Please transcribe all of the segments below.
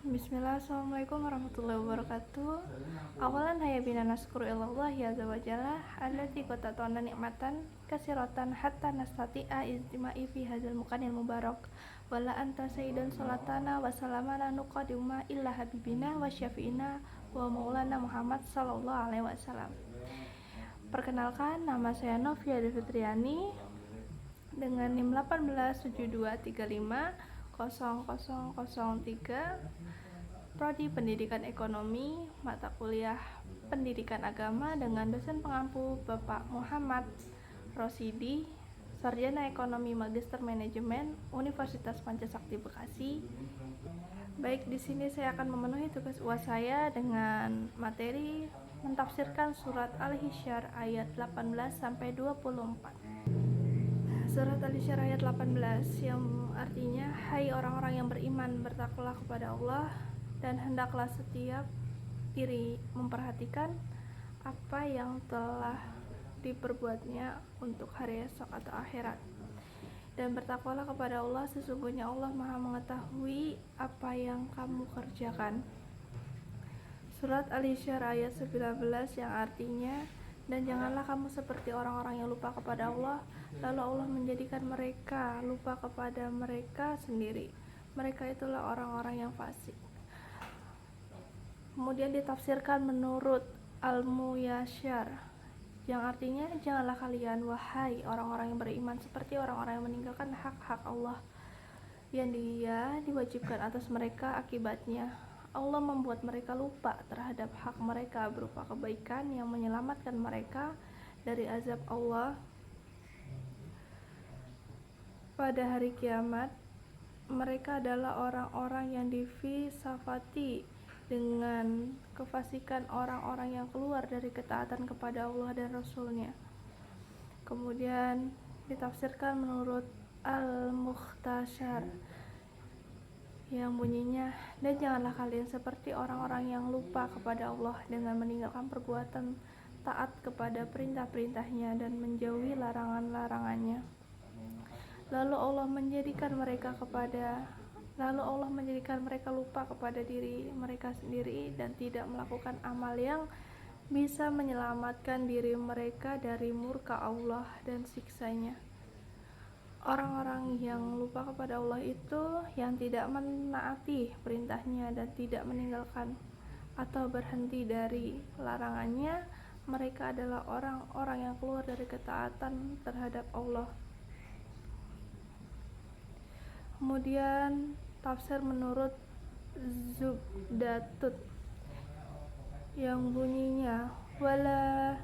Bismillah, assalamualaikum warahmatullahi wabarakatuh. Awalan haya bina naskuru ilallah ya azza wa jalla allati qatatona nikmatan kasiratan hatta nastati'a ijtima'i fi hadzal mukanil mubarak wala anta sayyidan salatana wa salamana nuqadima illa habibina wa syafi'ina wa maulana Muhammad sallallahu alaihi wasallam. Perkenalkan, nama saya Novia Devitriani dengan NIM 1872350003, Prodi Pendidikan Ekonomi, mata kuliah Pendidikan Agama dengan dosen pengampu Bapak Muhammad Rosidi, Sarjana Ekonomi Magister Manajemen Universitas Pancasakti Bekasi. Baik, di sini saya akan memenuhi tugas UAS saya dengan materi mentafsirkan surat Al-Hisyr ayat 18 sampai 24. Surat Al-Hisyr ayat 18 yang artinya, hai orang-orang yang beriman, bertakwalah kepada Allah dan hendaklah setiap diri memperhatikan apa yang telah diperbuatnya untuk hari esok atau akhirat. Dan bertakwalah kepada Allah, sesungguhnya Allah Maha mengetahui apa yang kamu kerjakan. Surat Al-Hisyr ayat 19 yang artinya, dan janganlah kamu seperti orang-orang yang lupa kepada Allah, lalu Allah menjadikan mereka lupa kepada mereka sendiri. Mereka itulah orang-orang yang fasik. Kemudian ditafsirkan menurut Al-Muyasyar yang artinya, janganlah kalian wahai orang-orang yang beriman seperti orang-orang yang meninggalkan hak-hak Allah yang Dia diwajibkan atas mereka. Akibatnya Allah membuat mereka lupa terhadap hak mereka berupa kebaikan yang menyelamatkan mereka dari azab Allah pada hari kiamat. Mereka adalah orang-orang yang difisafati dengan kefasikan orang-orang yang keluar dari ketaatan kepada Allah dan Rasul-Nya. Kemudian ditafsirkan menurut Al-Mukhtasar yang bunyinya, dan janganlah kalian seperti orang-orang yang lupa kepada Allah dengan meninggalkan perbuatan taat kepada perintah-perintahnya dan menjauhi larangan-larangannya. Lalu Allah menjadikan mereka lupa kepada diri mereka sendiri dan tidak melakukan amal yang bisa menyelamatkan diri mereka dari murka Allah dan siksanya. Orang-orang yang lupa kepada Allah itu yang tidak menaati perintahnya dan tidak meninggalkan atau berhenti dari larangannya. Mereka adalah orang-orang yang keluar dari ketaatan terhadap Allah. Kemudian tafsir menurut Zubdatut yang bunyinya, wala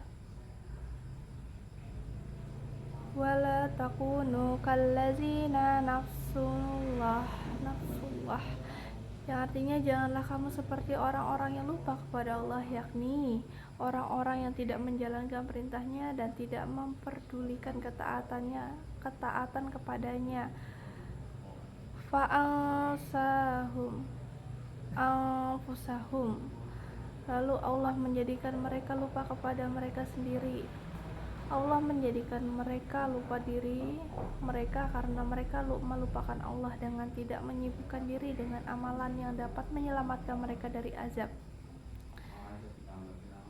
takunu kallazina nafsullah, yang artinya, janganlah kamu seperti orang-orang yang lupa kepada Allah, yakni orang-orang yang tidak menjalankan perintahnya dan tidak memperdulikan ketaatan kepadanya. Fa'ansahum anfusahum, lalu Allah menjadikan mereka lupa kepada mereka sendiri. Allah menjadikan mereka lupa diri mereka karena mereka melupakan Allah dengan tidak menyibukkan diri dengan amalan yang dapat menyelamatkan mereka dari azab.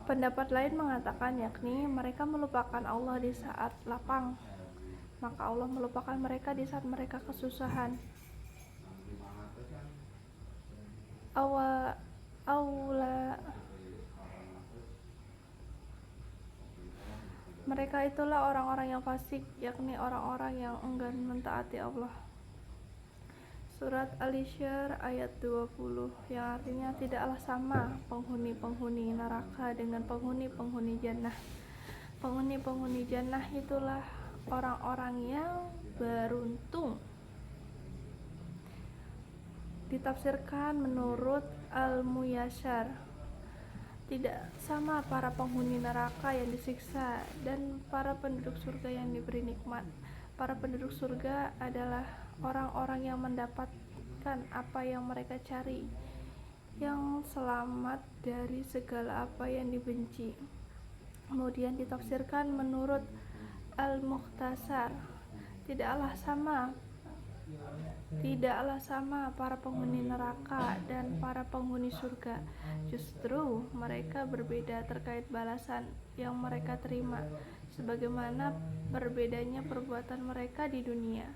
Pendapat lain mengatakan, yakni mereka melupakan Allah di saat lapang, maka Allah melupakan mereka di saat mereka kesusahan. Mereka itulah orang-orang yang fasik, yakni orang-orang yang enggan mentaati Allah. Surat Al-Hisyr ayat 20 yang artinya, tidaklah sama penghuni-penghuni neraka dengan penghuni-penghuni jannah. Penghuni-penghuni jannah itulah orang-orang yang beruntung. Ditafsirkan menurut Al-Muyasyar, tidak sama para penghuni neraka yang disiksa dan para penduduk surga yang diberi nikmat. Para penduduk surga adalah orang-orang yang mendapatkan apa yang mereka cari, yang selamat dari segala apa yang dibenci. Kemudian ditafsirkan menurut Al-Mukhtasar, tidaklah sama Tidaklah sama para penghuni neraka dan para penghuni surga. Justru mereka berbeda terkait balasan yang mereka terima, sebagaimana berbedanya perbuatan mereka di dunia.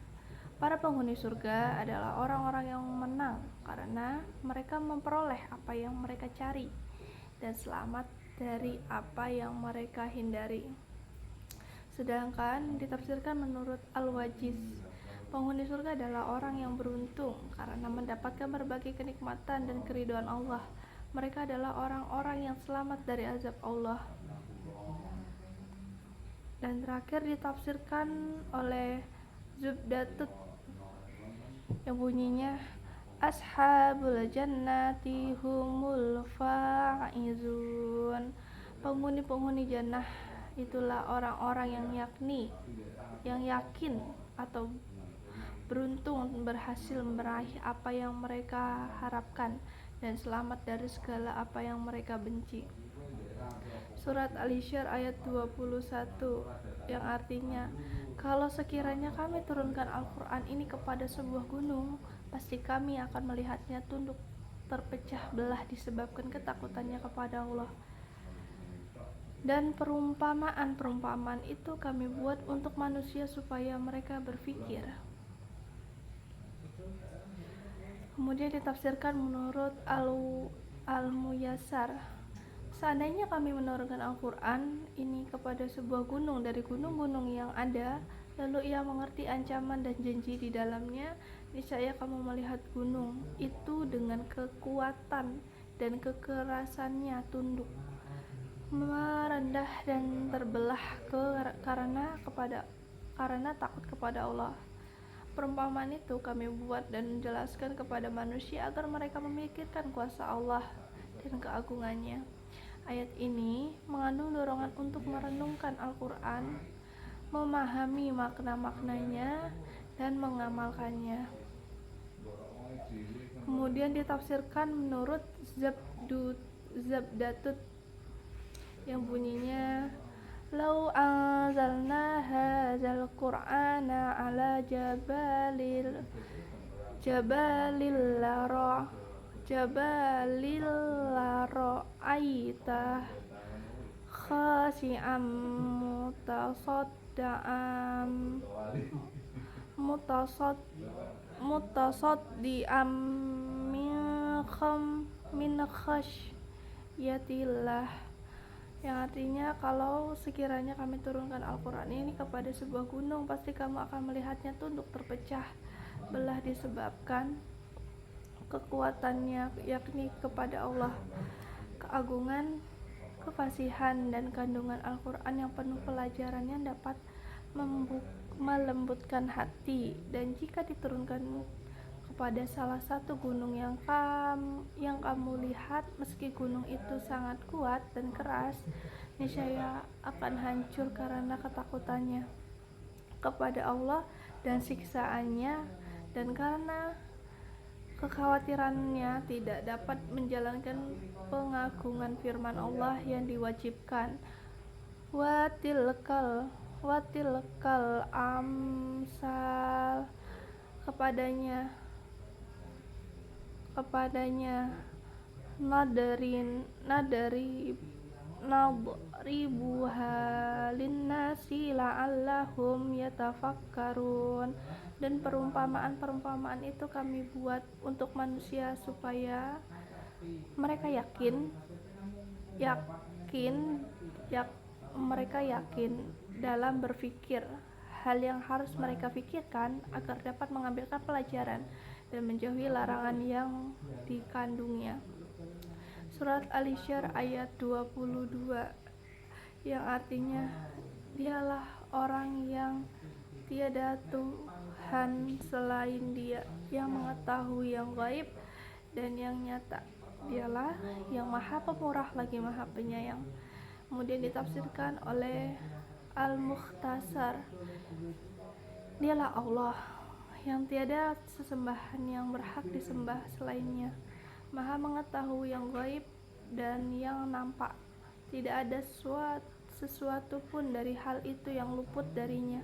Para penghuni surga adalah orang-orang yang menang karena mereka memperoleh apa yang mereka cari dan selamat dari apa yang mereka hindari. Sedangkan ditafsirkan menurut Al-Wajiz, penghuni surga adalah orang yang beruntung karena mendapatkan berbagai kenikmatan dan keridhaan Allah. Mereka adalah orang-orang yang selamat dari azab Allah. Dan terakhir ditafsirkan oleh Zubdatut yang bunyinya, Ashabul jannati humul faizun. Penghuni-penghuni jannah itulah orang-orang yang yakin atau beruntung berhasil meraih apa yang mereka harapkan dan selamat dari segala apa yang mereka benci. Surat Al-Isyar ayat 21 yang artinya, kalau sekiranya kami turunkan Al-Quran ini kepada sebuah gunung, pasti kami akan melihatnya tunduk terpecah belah disebabkan ketakutannya kepada Allah. Dan perumpamaan itu kami buat untuk manusia supaya mereka berpikir. Kemudian ditafsirkan menurut Al-Muyassar, seandainya kami menurunkan Al-Quran ini kepada sebuah gunung dari gunung-gunung yang ada, lalu ia mengerti ancaman dan janji di dalamnya, niscaya kamu melihat gunung itu dengan kekuatan dan kekerasannya tunduk, merendah dan terbelah karena takut kepada Allah. Perumpamaan itu kami buat dan menjelaskan kepada manusia agar mereka memikirkan kuasa Allah dan keagungannya. Ayat ini mengandung dorongan untuk merenungkan Al-Quran, memahami makna-maknanya, dan mengamalkannya. Kemudian ditafsirkan menurut Zabdatut yang bunyinya, Lau anzalna hadzal Qur'ana ala jabalil la ra'aitah khashi'an mutasaddian min khasyatillah, yang artinya, kalau sekiranya kami turunkan Al-Quran ini kepada sebuah gunung, pasti kamu akan melihatnya tunduk terpecah belah disebabkan kekuatannya, yakni kepada Allah. Keagungan, kefasihan, dan kandungan Al-Quran yang penuh pelajaran yang dapat melembutkan hati, dan jika diturunkan kepada salah satu gunung yang kamu lihat, meski gunung itu sangat kuat dan keras, niscaya akan hancur karena ketakutannya kepada Allah dan siksaannya, dan karena kekhawatirannya tidak dapat menjalankan pengagungan firman Allah yang diwajibkan. Watilkal amsal, kepadanya nadribuha linnasi la'allahum yatafakkarun, dan perumpamaan itu kami buat untuk manusia supaya mereka mereka yakin dalam berpikir hal yang harus mereka pikirkan agar dapat mengambilkan pelajaran dan menjauhi larangan yang dikandungnya. Surat Al-Isyar ayat 22 yang artinya, dialah orang yang tiada Tuhan selain Dia, yang mengetahui yang gaib dan yang nyata. Dialah yang Maha Pemurah lagi Maha Penyayang. Kemudian ditafsirkan oleh Al-Mukhtasar, dialah Allah yang tiada sesembahan yang berhak disembah selainnya, Maha mengetahui yang gaib dan yang nampak. Tidak ada sesuatu pun dari hal itu yang luput darinya.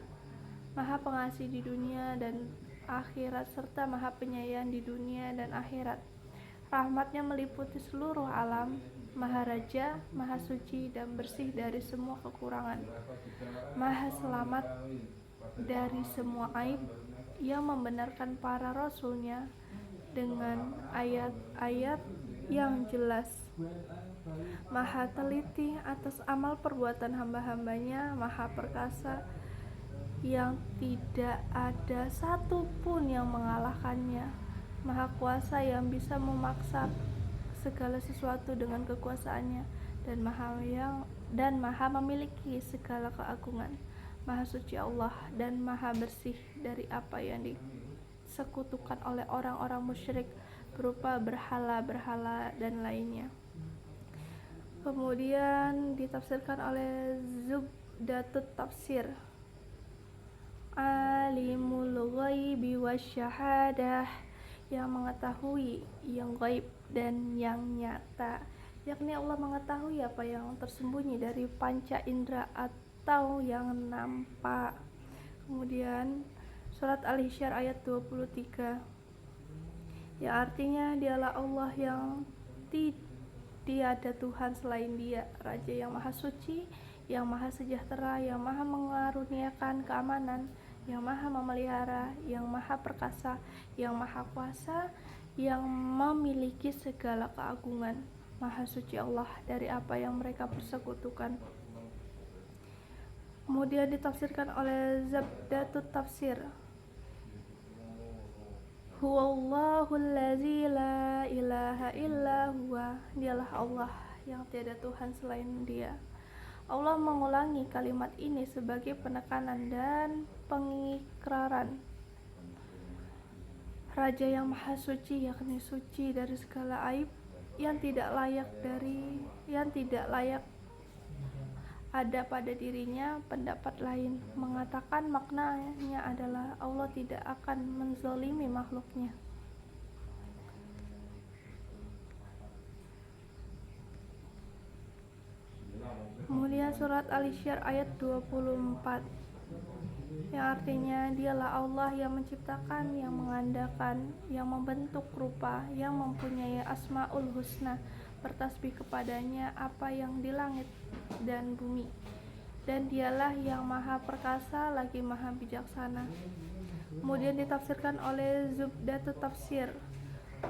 Maha pengasih di dunia dan akhirat serta Maha Penyayang di dunia dan akhirat. Rahmatnya meliputi seluruh alam, Maha Raja, Maha Suci dan bersih dari semua kekurangan, Maha Selamat dari semua aib, yang membenarkan para rasulnya dengan ayat-ayat yang jelas, Maha teliti atas amal perbuatan hamba-hambanya, Maha perkasa yang tidak ada satupun yang mengalahkannya, Maha kuasa yang bisa memaksa segala sesuatu dengan kekuasaannya, dan maha memiliki segala keagungan. Maha suci Allah dan maha bersih dari apa yang disekutukan oleh orang-orang musyrik berupa berhala-berhala dan lainnya. Kemudian ditafsirkan oleh Zubdatut Tafsir, Alimul ghaibi wasyahadah, yang mengetahui yang gaib dan yang nyata, yakni Allah mengetahui apa yang tersembunyi dari panca indera atau yang nampak. Kemudian surat Al-Hasyr ayat 23, yang artinya dialah Allah yang tiada Tuhan selain Dia, Raja yang maha suci, yang maha sejahtera, yang maha mengaruniakan keamanan, yang maha memelihara, yang maha perkasa, yang maha kuasa, yang memiliki segala keagungan. Maha suci Allah dari apa yang mereka persekutukan. Kemudian ditafsirkan oleh Zubdatut Tafsir, Huwallahul ladzi la ilaha illa huwa, dialah Allah yang tiada Tuhan selain Dia. Allah mengulangi kalimat ini sebagai penekanan dan pengikraran Raja yang maha suci, yakni suci dari segala aib, yang tidak layak ada pada dirinya. Pendapat lain mengatakan maknanya adalah Allah tidak akan menzalimi makhluknya. Kemudian surat Al-Hasyr ayat 24, yang artinya dialah Allah yang menciptakan, yang mengandalkan, yang membentuk rupa, yang mempunyai asmaul husna, bertasbih kepadanya apa yang di langit dan bumi, dan dialah yang maha perkasa lagi maha bijaksana. Kemudian ditafsirkan oleh Zubdatut Tafsir,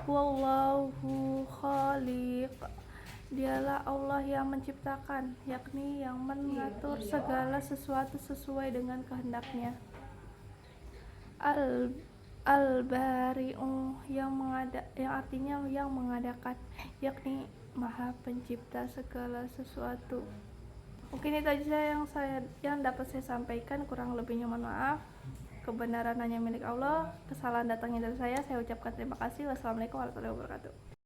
Wallahu khaliq, dialah Allah yang menciptakan, yakni yang mengatur segala sesuatu sesuai dengan kehendaknya. Al-Bari'u, yang artinya yang mengadakan, yakni maha pencipta segala sesuatu. Mungkin itu aja yang dapat saya sampaikan, kurang lebihnya mohon maaf. Kebenaran hanya milik Allah, kesalahan datangnya dari saya ucapkan terima kasih. Wassalamualaikum warahmatullahi wabarakatuh.